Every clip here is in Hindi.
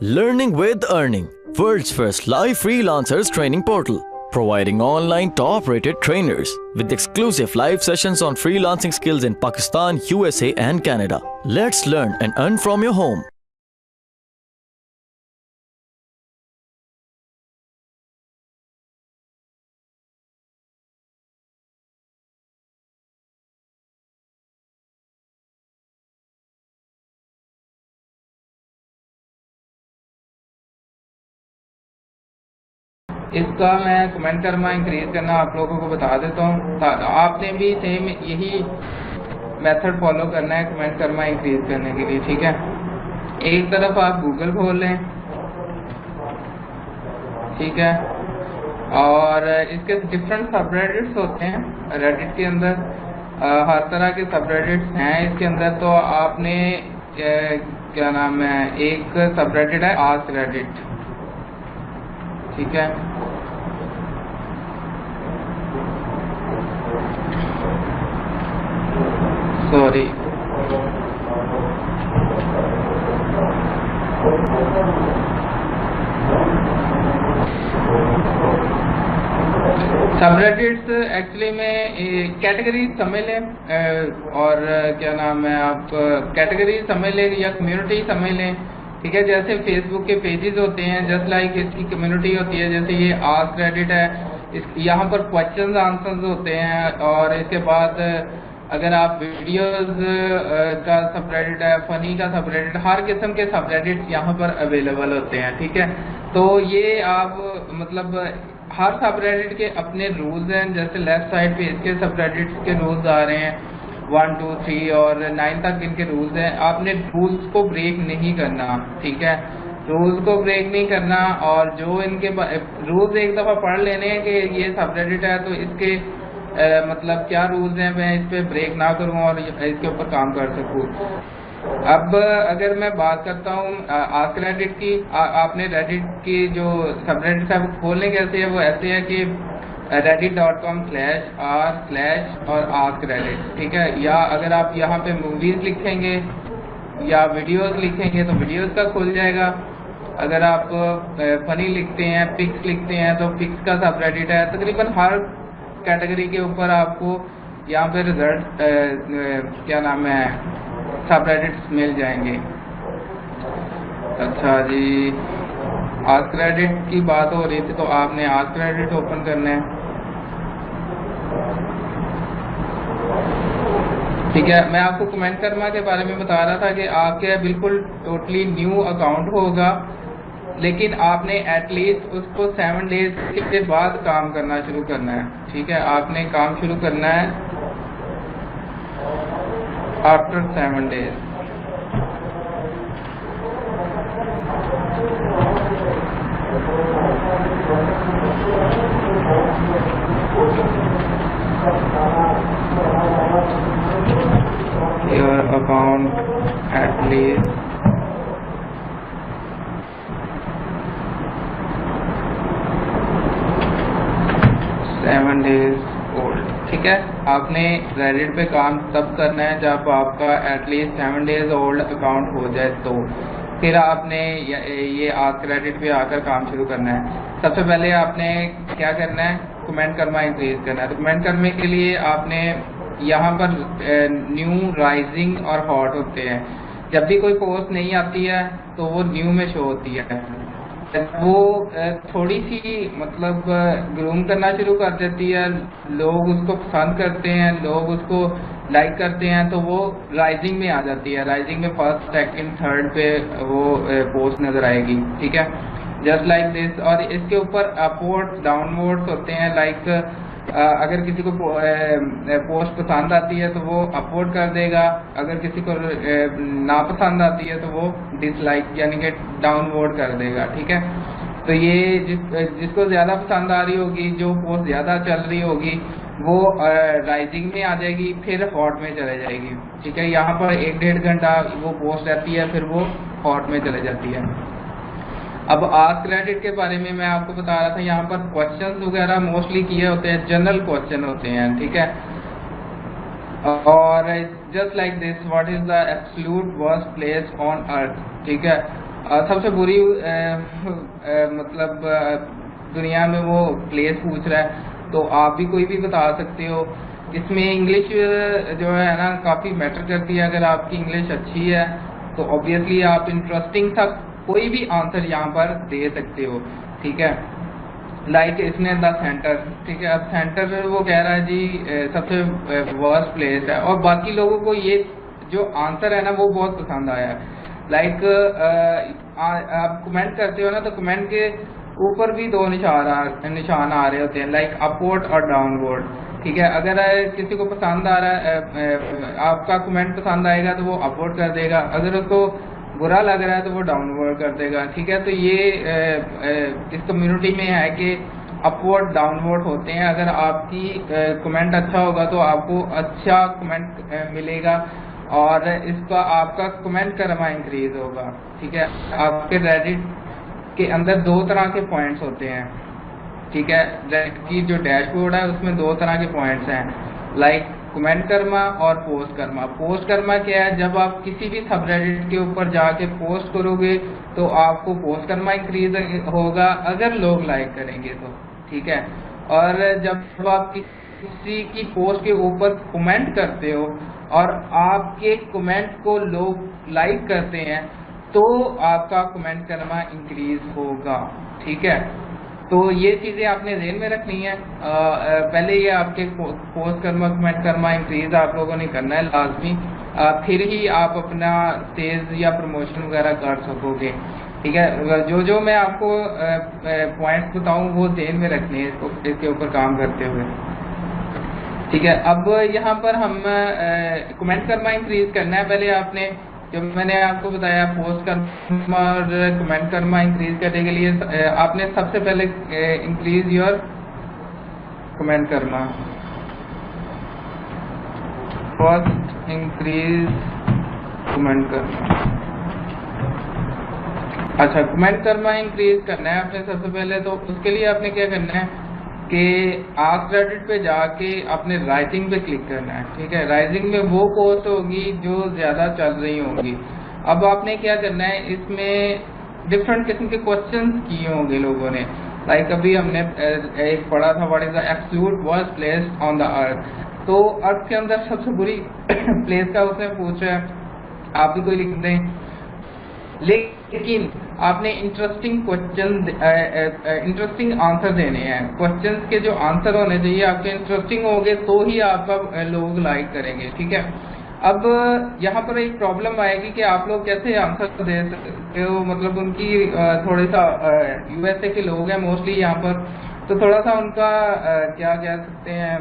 Learning with Earning, world's first live freelancers training portal, providing online top-rated trainers with exclusive live sessions on freelancing skills in Pakistan, USA and Canada. Let's learn and earn from your home. इसका मैं कमेंट करना इंक्रीज करना आप लोगों को बता देता हूँ। आपने भी सेम यही मेथड फॉलो करना है कमेंट करना इंक्रीज करने के लिए, ठीक है। एक तरफ आप गूगल खोल लें, ठीक है, और इसके डिफरेंट सबरेडिट्स होते हैं रेडिट के अंदर। हर तरह के सबरेडिट्स हैं इसके अंदर। तो आपने क्या नाम है, एक सबरेडिट है आस्क रेडिट, ठीक है। सॉरी, सबरेडिट्स एक्चुअली में कैटेगरी समझ लें, और क्या नाम है, आप कैटेगरी समझ लें या कम्युनिटी समझ लें, ठीक है। जैसे फेसबुक के पेजेस होते हैं, जस्ट लाइक इसकी कम्युनिटी होती है। जैसे ये आस्क रेडिट है, यहाँ पर क्वेश्चंस आंसर्स होते हैं, और इसके बाद अगर आप वीडियोस का सबरेडिट है, फनी का सबरेडिट, हर किस्म के सबरेडिट्स यहाँ पर अवेलेबल होते हैं, ठीक है। तो ये आप मतलब हर सबरेडिट के अपने रूल्स हैं। जैसे लेफ्ट साइड पे इसके सबरेडिट्स के रूल्स आ रहे हैं 1, 2, 3 और 9 तक इनके रूल्स हैं। आपने रूल्स को ब्रेक नहीं करना, ठीक है, रूल्स को ब्रेक नहीं करना। और जो इनके रूल्स एक दफा पढ़ लेने हैं कि ये सबरेडिट है तो इसके मतलब क्या रूल्स हैं, मैं इस पे ब्रेक ना करूं और इसके ऊपर काम कर सकूं। अब अगर मैं बात करता हूँ आस्क रेडिट की, आपने रेडिट की जो सबरेडिट है वो खोलने कैसे है, वो ऐसे है कि reddit.com/r/ और आस्क रेडिट, ठीक है। या अगर आप यहाँ पे मूवीज लिखेंगे या वीडियोस लिखेंगे तो वीडियोस का खुल जाएगा। अगर आप फनी लिखते हैं, पिक्स लिखते हैं तो पिक्स का सबरेडिट है। तकरीबन हर कैटेगरी के ऊपर आपको यहाँ पे रिजल्ट क्या नाम है सबरेडिट्स मिल जाएंगे। अच्छा जी, आस्क रेडिट की बात हो रही थी तो आपने आस्क रेडिट ओपन करना है, ठीक है। मैं आपको कमेंट कर्मा के बारे में बता रहा था कि आपके बिल्कुल टोटली न्यू अकाउंट होगा, लेकिन आपने एटलीस्ट उसको 7 डेज के बाद काम करना शुरू करना है, ठीक है। आपने काम शुरू करना है after 7 days. Your account at least 7 days old, ठीक है। आपने रेडिट पे काम तब करना है जब आपका एटलीस्ट 7 डेज ओल्ड अकाउंट हो जाए, तो फिर आपने ये आस्क रेडिट पे आकर काम शुरू करना है। सबसे पहले आपने क्या करना है, कमेंट करना इंक्रीज करना है। तो कमेंट करने के लिए आपने यहाँ पर न्यू, राइजिंग और हॉट होते हैं। जब भी कोई पोस्ट नहीं आती है तो वो न्यू में शो होती है। वो थोड़ी सी मतलब ग्रूम करना शुरू कर देती है, लोग उसको पसंद करते हैं, लोग उसको लाइक करते हैं, तो वो राइजिंग में आ जाती है। राइजिंग में फर्स्ट, सेकंड, थर्ड पे वो पोस्ट नजर आएगी, ठीक है, जस्ट लाइक दिस। और इसके ऊपर अपवर्ड्स, डाउनवर्ड्स होते हैं। लाइक अगर किसी को पोस्ट पसंद आती है तो वो अपलोड कर देगा, अगर किसी को नापसंद आती है तो वो डिसलाइक यानी कि डाउनवोड कर देगा, ठीक है। तो ये जिसको ज्यादा पसंद आ रही होगी, जो पोस्ट ज्यादा चल रही होगी, वो राइजिंग में आ जाएगी, फिर हॉट में चले जाएगी, ठीक है। यहाँ पर 1-1.5 घंटा वो पोस्ट रहती है, फिर वो हॉट में चले जाती है। अब आस्क रेडिट के बारे में मैं आपको बता रहा था, यहाँ पर क्वेश्चंस वगैरह मोस्टली किए होते हैं, जनरल क्वेश्चन होते हैं, ठीक है। और just like this, what is the absolute worst place on earth, ठीक है। सबसे बुरी मतलब दुनिया में वो प्लेस पूछ रहा है, तो आप भी कोई भी बता सकते हो। इसमें इंग्लिश जो है ना काफ़ी मैटर करती है। अगर आपकी इंग्लिश अच्छी है तो ऑब्वियसली आप इंटरेस्टिंग सा कोई भी आंसर यहाँ पर दे सकते हो, ठीक है। लाइक इसने द सेंटर, ठीक है। अब सेंटर वो कह रहा है जी सबसे वर्स्ट प्लेस है, और बाकी लोगों को ये जो आंसर है ना वो बहुत पसंद आया है। लाइक आप कमेंट करते हो ना, तो कमेंट के ऊपर भी दो निशान आ रहे होते हैं, लाइक अपवर्ड और डाउनवर्ड, ठीक है। अगर किसी को पसंद आ रहा है, आपका कमेंट पसंद आएगा तो वो अपवर्ड कर देगा, अगर उसको बुरा लग रहा है तो वो डाउनवर्ड कर देगा, ठीक है। तो ये इस कम्युनिटी में है कि अपवर्ड डाउनवर्ड होते हैं। अगर आपकी कमेंट अच्छा होगा तो आपको अच्छा कमेंट मिलेगा, और इसका आपका कमेंट करना इंक्रीज होगा, ठीक है। आपके रेडिट के अंदर दो तरह के पॉइंट्स होते हैं, ठीक है। रेडिट की जो डैशबोर्ड है उसमें दो तरह के पॉइंट्स हैं, लाइक कमेंट करना और पोस्ट करना। पोस्ट करना क्या है, जब आप किसी भी सब रेडिट के ऊपर जाके पोस्ट करोगे तो आपको पोस्ट करना इंक्रीज होगा अगर लोग लाइक करेंगे तो, ठीक है। और जब आप किसी की पोस्ट के ऊपर कमेंट करते हो और आपके कमेंट को लोग लाइक करते हैं तो आपका कमेंट करना इंक्रीज होगा, ठीक है। तो ये चीज़ें आपने ध्यान में रखनी है। पहले ये आपके पोस्ट करना कमेंट करना इंक्रीज आप लोगों ने करना है लाजमी, फिर ही आप अपना सेल्स या प्रमोशन वगैरह कर सकोगे, ठीक है। जो मैं आपको पॉइंट्स बताऊं वो ध्यान में रखने हैं इसके ऊपर काम करते हुए, ठीक है। अब यहाँ पर हम कमेंट करना इंक्रीज करना है। पहले आपने जो मैंने आपको बताया पोस्ट करना और कमेंट करना इंक्रीज करने के लिए आपने सबसे पहले इंक्रीज योर कमेंट करना, फर्स्ट इंक्रीज कमेंट करना। अच्छा, कमेंट करना इंक्रीज करना है आपने सबसे पहले, तो उसके लिए आपने क्या करना है कि आस्क रेडिट पे जाके आपने राइजिंग पे क्लिक करना है, ठीक है। राइजिंग में वो पोस्ट होगी जो ज्यादा चल रही होंगी। अब आपने क्या करना है, इसमें डिफरेंट किस्म के क्वेश्चंस किए होंगे लोगों ने। लाइक अभी हमने एक पढ़ा था what is the absolute worst place on the earth, तो अर्थ के अंदर सबसे बुरी प्लेस का उसने पूछा है, आप भी कोई लिख दें। लेकिन आपने इंटरेस्टिंग क्वेश्चन इंटरेस्टिंग आंसर देने हैं। क्वेश्चंस के जो आंसर होने चाहिए आपके इंटरेस्टिंग होंगे तो ही आपका लोग लाइक करेंगे, ठीक है। अब यहाँ पर एक प्रॉब्लम आएगी कि आप लोग कैसे आंसर दे सकते हो, मतलब उनकी थोड़ी सा यूएसए के लोग हैं मोस्टली यहाँ पर, तो थोड़ा सा उनका क्या कह सकते हैं,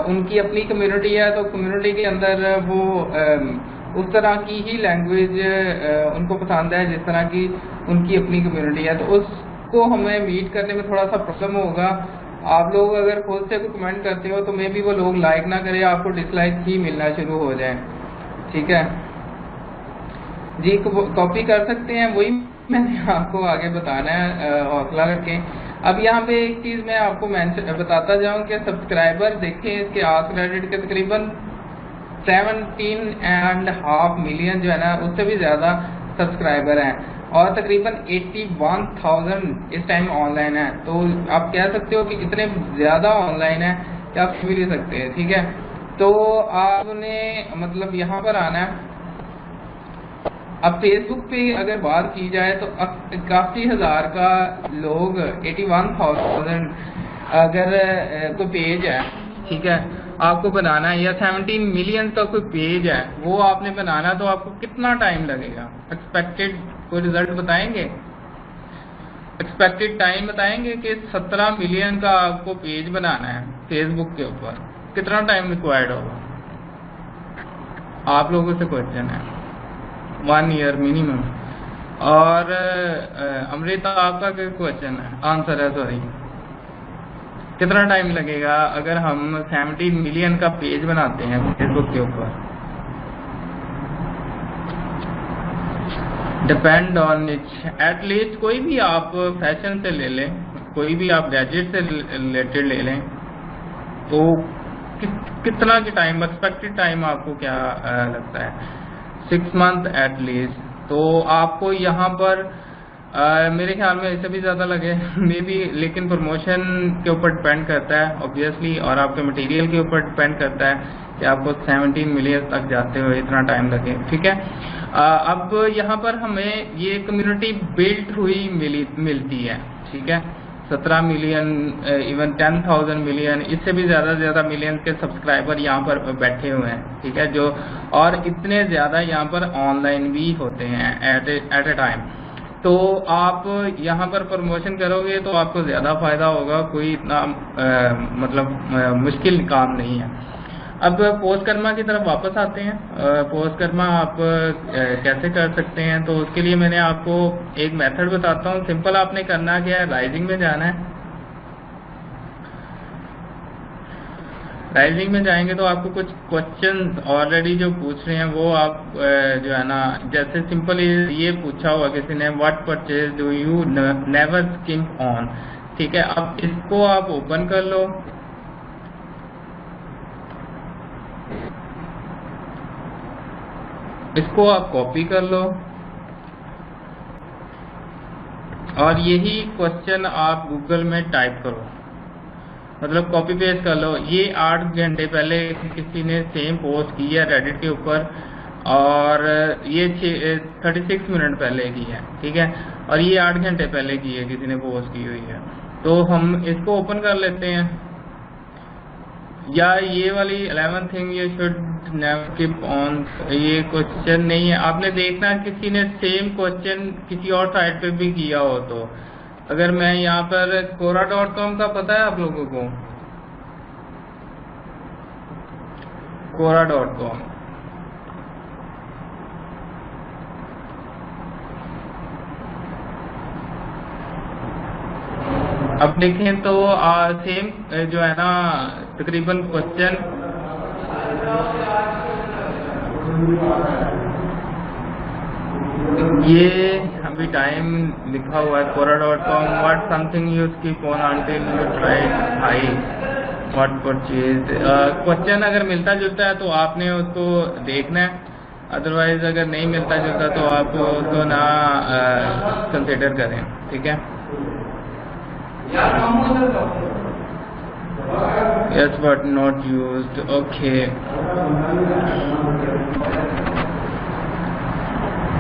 उनकी अपनी कम्युनिटी है, तो कम्युनिटी के अंदर वो उस तरह की ही लैंग्वेज उनको पसंद है जिस तरह की उनकी अपनी कम्युनिटी है, तो उसको हमें मीट करने में थोड़ा सा प्रॉब्लम होगा। आप लोग अगर खुद से कोई कमेंट करते हो तो मे बी वो लोग लाइक ना करें, आपको डिसलाइक ही मिलना शुरू हो जाए, ठीक है जी। कॉपी कर सकते हैं, वही मैंने आपको आगे बताना है, हौसला रखें। अब यहाँ पे एक चीज मैं आपको बताता जाऊं कि सब्सक्राइबर देखें इसके आस्क रेडिट के तकरीबन 17.5 मिलियन जो है ना उससे भी ज्यादा सब्सक्राइबर हैं, और तकरीबन 81,000 इस टाइम ऑनलाइन है। तो आप कह सकते हो कि इतने ज्यादा ऑनलाइन है कि आप भी ले सकते हैं, ठीक है। तो आपने मतलब यहाँ पर आना है। अब फेसबुक पे अगर बात की जाए तो 81,000 का लोग 81,000 अगर कोई पेज है, ठीक है, आपको बनाना है, या 17 मिलियन का कोई पेज है वो आपने बनाना, तो आपको कितना टाइम लगेगा? एक्सपेक्टेड कोई रिजल्ट बताएंगे? एक्सपेक्टेड टाइम बताएंगे कि 17 मिलियन का आपको पेज बनाना है फेसबुक के ऊपर, कितना टाइम रिक्वायर्ड होगा? आप लोगों से क्वेश्चन है, 1 ईयर मिनिमम। और अमृता आपका क्या क्वेश्चन है, आंसर है सॉरी, कितना टाइम लगेगा अगर हम 17 मिलियन का पेज बनाते हैं फेसबुक के ऊपर? डिपेंड ऑन एटलीस्ट कोई भी आप फैशन से ले लें, कोई भी आप गैजेट से रिलेटेड ले लें, तो कितना की टाइम एक्सपेक्टेड टाइम आपको क्या लगता है? 6 मंथ एटलीस्ट, तो आपको यहाँ पर मेरे ख्याल में इससे भी ज़्यादा लगे मे बी, लेकिन प्रमोशन के ऊपर डिपेंड करता है ऑब्वियसली, और आपके मटेरियल के ऊपर डिपेंड करता है कि आपको 17 मिलियन तक जाते हुए इतना टाइम लगे। ठीक है, अब यहाँ पर हमें ये कम्युनिटी बिल्ट हुई मिलती है। ठीक है, 17 मिलियन, इवन 10,000 मिलियन, इससे भी ज़्यादा मिलियन के सब्सक्राइबर यहाँ पर बैठे हुए हैं। ठीक है, जो और इतने ज़्यादा यहाँ पर ऑनलाइन भी होते हैं एट ए टाइम। तो आप यहाँ पर प्रमोशन करोगे तो आपको ज़्यादा फायदा होगा, कोई इतना मुश्किल काम नहीं है। अब पोस्टकर्मा की तरफ वापस आते हैं। पोस्टकर्मा आप कैसे कर सकते हैं, तो उसके लिए मैंने आपको एक मेथड बताता हूँ। सिंपल आपने करना क्या है, राइजिंग में जाना है। राइजिंग में जाएंगे तो आपको कुछ क्वेश्चन ऑलरेडी जो पूछ रहे हैं वो आप जो है ना, जैसे सिंपल ये पूछा हुआ किसी ने, what purchase do you never skip on. ठीक है, अब इसको आप ओपन कर लो। इसको आप कॉपी कर लो और यही क्वेश्चन आप गूगल में टाइप करो, मतलब कॉपी पेस्ट कर लो। ये 8 घंटे पहले किसी ने सेम पोस्ट की है रेडिट के ऊपर, और ये 36 मिनट पहले की है। ठीक है, और ये 8 घंटे पहले की है, किसी ने पोस्ट की हुई है। तो हम इसको ओपन कर लेते हैं। या ये वाली 11 thing you should never keep on, ये क्वेश्चन नहीं है। आपने देखना किसी ने सेम क्वेश्चन किसी और साइट पे भी किया हो। तो अगर मैं यहाँ पर Quora.com का पता है आप लोगों को, Quora.com, अब देखें तो सेम जो है ना तकरीबन क्वेश्चन ये अभी टाइम लिखा हुआ है Quora.com, what something you skip on until you try high what purchase. Question अगर मिलता जुलता है तो आपने उसको देखना है, अदरवाइज अगर नहीं मिलता जुलता तो आप उसको ना कंसिडर करें। ठीक है, yes but not used, okay.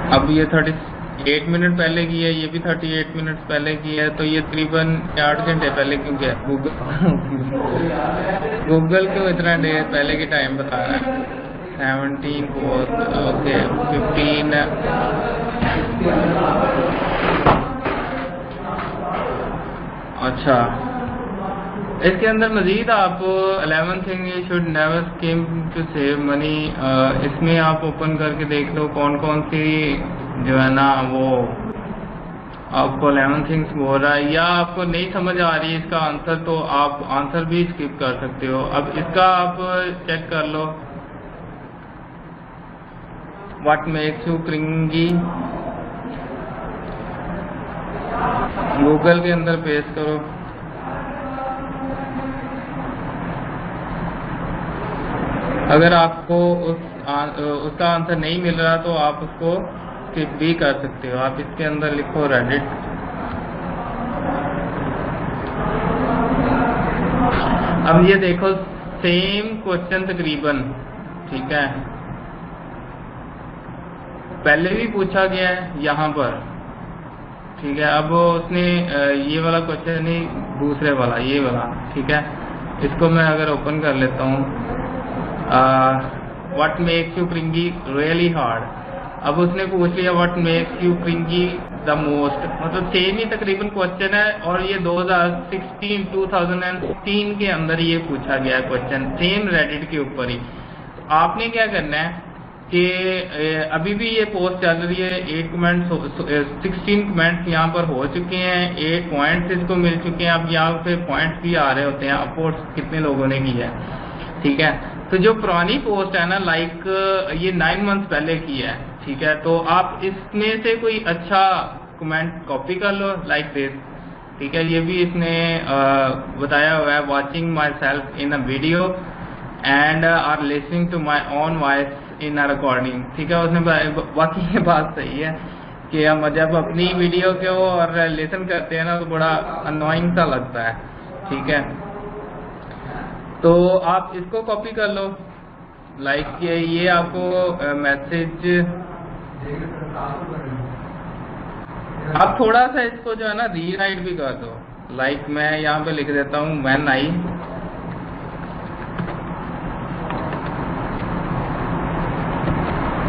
अब ये 38 मिनट पहले की है, ये भी 38 मिनट पहले की है, तो ये तकरीबन 8 घंटे पहले क्यों क्या गूगल क्यों इतना देर पहले की टाइम बता रहा है। 17 पोस्ट, ओके, 15, अच्छा। इसके अंदर मजीद आप 11 thing you should never scheme to save money, इसमें आप ओपन करके देख लो कौन कौन सी जो है ना वो आपको 11 थिंग्स बोल रहा है, या आपको नहीं समझ आ रही है इसका आंसर तो आप आंसर भी स्किप कर सकते हो। अब इसका आप चेक कर लो, व्हाट मेक्स यू क्रिंगी, गूगल के अंदर पेस्ट करो। अगर आपको उसका आंसर नहीं मिल रहा तो आप उसको स्किप भी कर सकते हो। आप इसके अंदर लिखो रेडिट, अब ये देखो सेम क्वेश्चन तकरीबन, ठीक है, पहले भी पूछा गया है यहाँ पर। ठीक है, अब उसने ये वाला क्वेश्चन नहीं, दूसरे वाला, ये वाला, ठीक है, इसको मैं अगर ओपन कर लेता हूँ, what makes you cringey really hard. अब उसने पूछ लिया what makes you cringey the most, मतलब सेम ही तकरीबन क्वेश्चन है, और ये 2016 के अंदर ये पूछा गया क्वेश्चन, सेम रेडिट के ऊपर ही। आपने क्या करना है कि अभी भी ये पोस्ट चल रही है, 16 कमेंट्स यहाँ पर हो चुके हैं, 8 पॉइंट्स इसको मिल चुके हैं। अब यहाँ पे पॉइंट्स भी आ रहे होते हैं, अपोर्ट्स कितने लोगों ने किया है। ठीक है, तो जो पुरानी पोस्ट है ना, लाइक ये 9 मंथ्स पहले की है, ठीक है, तो आप इसमें से कोई अच्छा कमेंट कॉपी कर लो, लाइक दिस। ठीक है, ये भी इसने बताया हुआ है, watching myself in a video and are listening to my own voice in a recording, ठीक है। उसने बाकी ये बात सही है कि हम जब अपनी वीडियो को और लिसन करते हैं ना तो बड़ा अनोइंग सा लगता है, ठीक है। तो आप इसको कॉपी कर लो, लाइक ये आपको मैसेज, आप थोड़ा सा इसको जो है ना रीराइट भी कर दो। लाइक मैं यहाँ पे लिख देता हूँ when I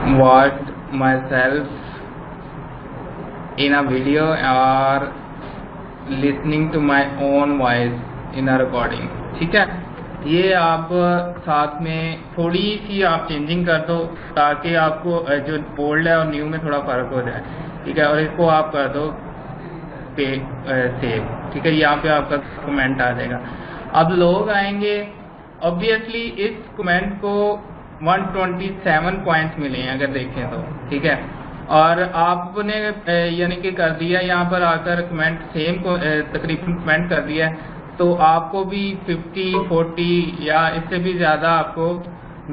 watched myself in a video or listening to my own voice in a recording, ठीक है। ये आप साथ में थोड़ी सी आप चेंजिंग कर दो ताकि आपको जो ओल्ड है और न्यू में थोड़ा फर्क हो जाए, ठीक है। और इसको आप कर दो पे सेव, ठीक है। यहाँ पे आपका कमेंट आ जाएगा। अब लोग आएंगे, ऑब्वियसली इस कमेंट को 127 पॉइंट्स मिले हैं अगर देखें तो, ठीक है। और आपने यानी कि कर दिया यहाँ पर आकर कमेंट सेम को तकरीबन कमेंट कर दिया, तो आपको भी 50, 40 या इससे भी ज़्यादा आपको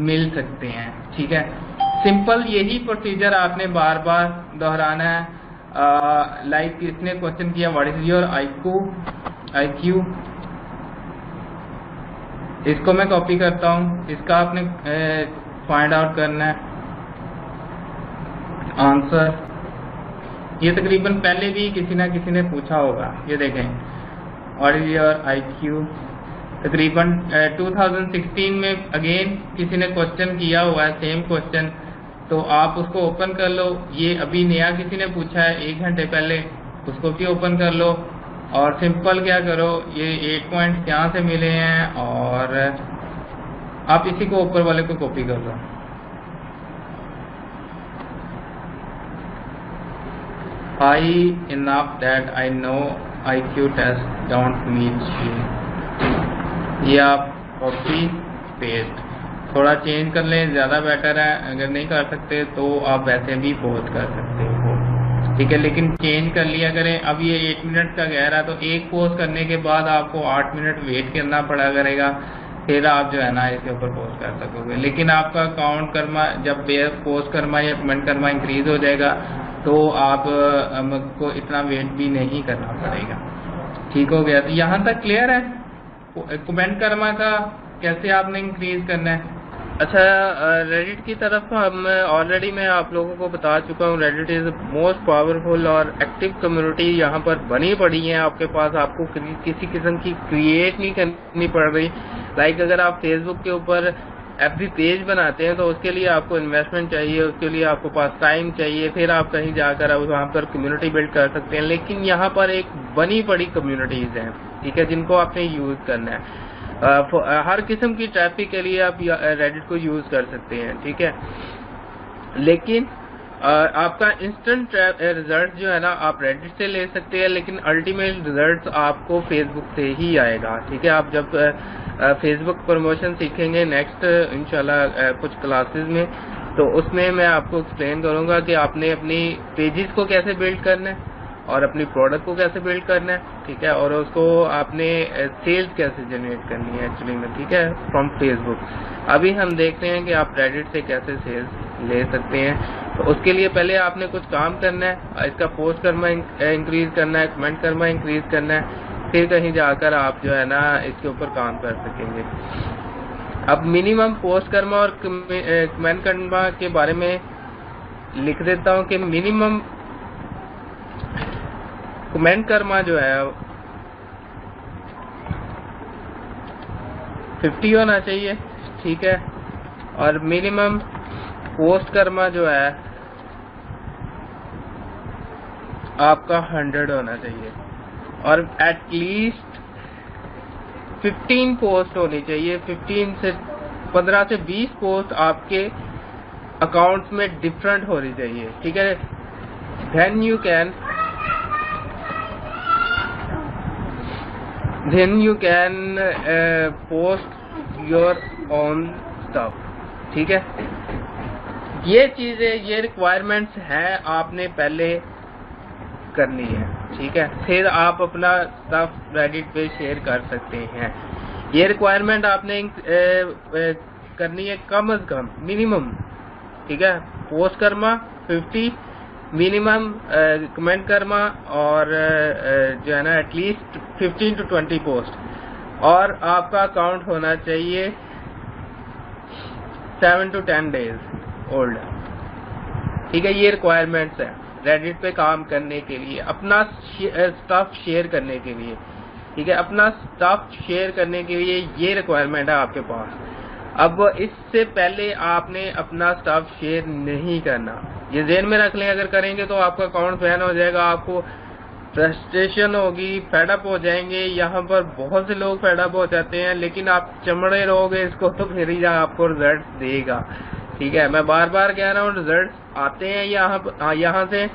मिल सकते हैं, ठीक है। सिंपल यही प्रोसीजर आपने बार बार दोहराना है। लाइक इसने क्वेश्चन किया व्हाट इज योर IQ, इसको मैं कॉपी करता हूँ, इसका आपने फाइंड आउट करना है आंसर। ये तकरीबन पहले भी किसी ना किसी ने पूछा होगा, ये देखें व्हाट इज योर IQ। तकरीबन 2016 में अगेन किसी ने क्वेश्चन किया हुआ है सेम क्वेश्चन, तो आप उसको ओपन कर लो। ये अभी नया किसी ने पूछा है 1 घंटे पहले, उसको भी ओपन कर लो और सिंपल क्या करो, ये 8 पॉइंट्स यहाँ से मिले हैं और आप इसी को ऊपर वाले को कॉपी कर लो। High enough that I know IQ test don't meet you, ये आप कॉपी पेस्ट थोड़ा चेंज कर लें, ज़्यादा बेटर है। अगर नहीं कर सकते तो आप वैसे भी पोस्ट कर सकते हो, ठीक है। लेकिन चेंज कर लिया करें। अब ये 8 मिनट का कह रहा है, तो एक पोस्ट करने के बाद आपको 8 मिनट वेट करना पड़ा करेगा, फिर आप जो है ना इसके ऊपर पोस्ट कर सकोगे। लेकिन आपका अकाउंट कर्मा जब पोस्ट कर्मा या कमेंट कर्मा इंक्रीज हो जाएगा तो आपको इतना वेट भी नहीं करना पड़ेगा, ठीक हो गया। तो यहाँ तक क्लियर है कमेंट कर्मा का कैसे आपने इंक्रीज करना है। अच्छा, रेडिट की तरफ हम ऑलरेडी मैं आप लोगों को बता चुका हूँ, रेडिट इज मोस्ट पावरफुल और एक्टिव कम्युनिटी यहाँ पर बनी पड़ी है आपके पास। आपको किसी किस्म की क्रिएट नहीं करनी पड़ रही। लाइक अगर आप फेसबुक के ऊपर FB पेज बनाते हैं तो उसके लिए आपको इन्वेस्टमेंट चाहिए, उसके लिए आपको पास टाइम चाहिए, फिर आप कहीं जाकर आप वहाँ पर कम्युनिटी बिल्ड कर सकते हैं। लेकिन यहाँ पर एक बनी पड़ी कम्युनिटीज हैं, ठीक है, जिनको आपने यूज करना है। हर किस्म की ट्रैफिक के लिए आप रेडिट को यूज कर सकते हैं, ठीक है। लेकिन आपका इंस्टेंट रिजल्ट जो है ना आप रेडिट से ले सकते हैं, लेकिन अल्टीमेट रिजल्ट आपको फेसबुक से ही आएगा, ठीक है। आप जब फेसबुक प्रमोशन सीखेंगे नेक्स्ट इंशाल्लाह कुछ क्लासेस में, तो उसमें मैं आपको एक्सप्लेन करूंगा कि आपने अपनी पेजेस को कैसे बिल्ड करना है और अपनी प्रोडक्ट को कैसे बिल्ड करना है, ठीक है। और उसको आपने सेल्स कैसे जनरेट करनी है एक्चुअली में, ठीक है, फ्रॉम फेसबुक। अभी हम देख रहे हैं कि आप रेडिट से कैसे सेल्स ले सकते हैं। तो उसके लिए पहले आपने कुछ काम करना है, इसका पोस्ट कर्मा इंक्रीज करना है, कमेंट कर्मा इंक्रीज करना है, फिर कहीं जाकर आप जो है ना इसके ऊपर काम कर सकेंगे। अब मिनिमम पोस्ट कर्मा और कमेंट कर्मा के बारे में लिख देता हूँ कि मिनिमम कमेंट कर्मा जो है 50 होना चाहिए, ठीक है। और मिनिमम पोस्ट कर्मा जो है आपका 100 होना चाहिए और एटलीस्ट 15 पोस्ट होनी चाहिए। 15 से 20 पोस्ट आपके अकाउंट्स में डिफरेंट होनी चाहिए, ठीक है। then you can post your own stuff, ठीक है। ये चीजें, ये रिक्वायरमेंट्स हैं आपने पहले करनी है, ठीक है। फिर आप अपना स्टफ रेडिट पे शेयर कर सकते हैं। ये रिक्वायरमेंट आपने करनी है कम अज कम मिनिमम ठीक है। Post Karma 50 minimum, comment Karma और जो है ना एटलीस्ट 15 to 20 पोस्ट, और आपका अकाउंट होना चाहिए 7 to 10 डेज ओल्ड। ठीक है, ये रिक्वायरमेंट्स है रेडिट पे काम करने के लिए, अपना स्टफ शेयर करने के लिए। ठीक है, अपना स्टफ शेयर करने के लिए ये रिक्वायरमेंट है आपके पास। अब इससे पहले आपने अपना स्टफ शेयर नहीं करना, ये ध्यान में रख लें। अगर करेंगे तो आपका अकाउंट बैन हो जाएगा, आपको फ्रस्ट्रेशन होगी, फेडअप हो जाएंगे। यहाँ पर बहुत से लोग फेडअप हो जाते हैं, लेकिन आप चमड़े रहोगे इसको तो फिर ही आपको रिजल्ट देगा। ठीक है, मैं बार बार कह रहा हूँ रिजल्ट आते हैं यहाँ से,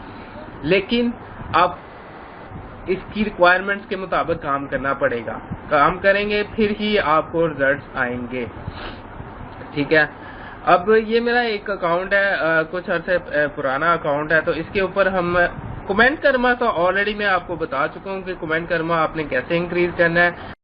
लेकिन आप इसकी रिक्वायरमेंट्स के मुताबिक काम करना पड़ेगा। काम करेंगे फिर ही आपको रिजल्ट आएंगे। ठीक है, अब ये मेरा एक अकाउंट है, कुछ अर्से पुराना अकाउंट है, तो इसके ऊपर हम कमेंट कर्मा तो ऑलरेडी मैं आपको बता चुका हूँ कि कमेंट कर्मा आपने कैसे इंक्रीज करना है।